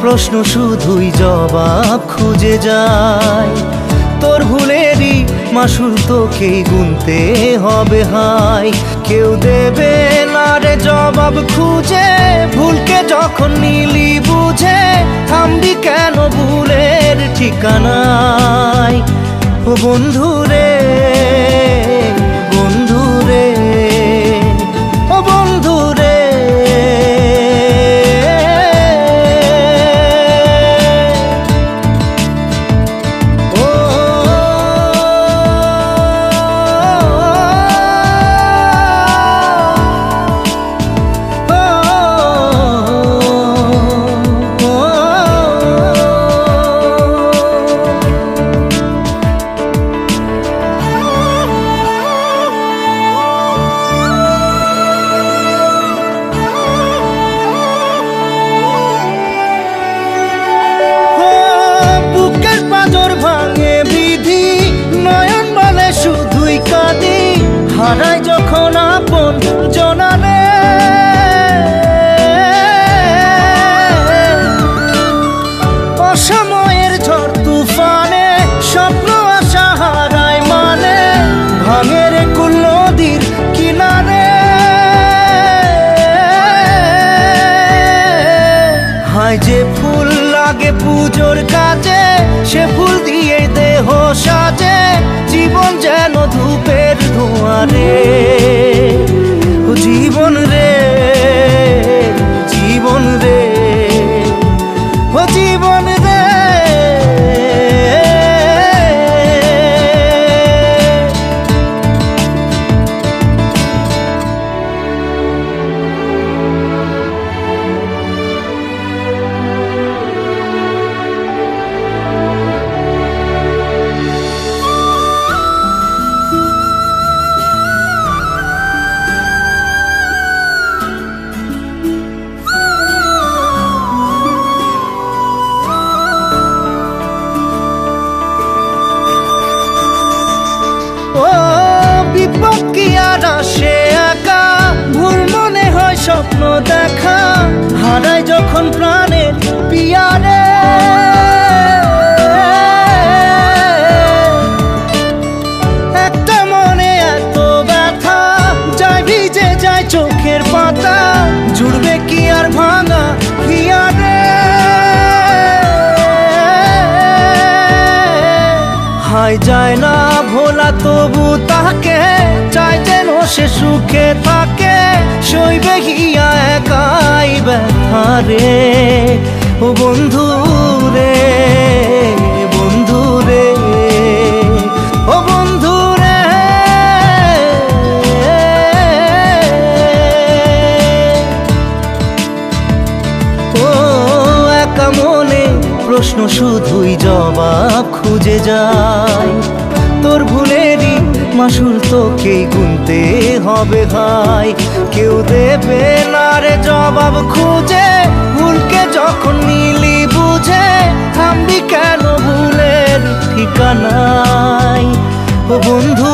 প্রশ্ন শুধুই জবাব খুঁজে যায়। তোর ভুলেরই মাসুল তোকেই গুনতে হবে হায়। কেউ দেবে না রে জবাব খুঁজে, ভুলকে যখন নিলি বুঝে থামবি কেন ভুলের ঠিকানায়। ও বন্ধু রে, বন্ধু রে, ও বন্ধু রে। হারাই যখন আপন জনারে, অসময়ের ঝড় তুফানে স্বপ্ন আশা হারায় মানে, ভাঙের কুল নদীর কিনারে। হায় যে ফুল লাগে পুজোর কাজে, সে ফুল দিয়ে দেহ সাজে, জীবন যেন ধূপের ধোঁয়ারে। ও জীবন রে, জীবন রে, ও জীবন রে। বিপদ কি আর আসে একা, ভুল মনে হয় স্বপ্ন দেখা, হারাই যখন প্রাণের পিয়ারে। একটা মনে এত ব্যথা, যায় ভিজে যায় চোখের পাতা, জুড়বে কি আর ভাঙা হিয়ারে। হায় যায় না ভোলা তবু তাকে, চাই যেন সে সুখে থাকে, সইবে হিয়া একাই ব্যথা রে। ও বন্ধু রে, বন্ধু রে, ও বন্ধু রে। ও একা মনে প্রশ্ন শুধুই জবাব খুঁজে যায়। তোর ভুলেরই মাসুল তোকেই গুনতে হবে ভাই। কেউ দেবে না রে জবাব খুঁজে, ভুলকে যখন নিলি বুঝে থামবি কেন ভুলের ঠিকানায়। ও বন্ধু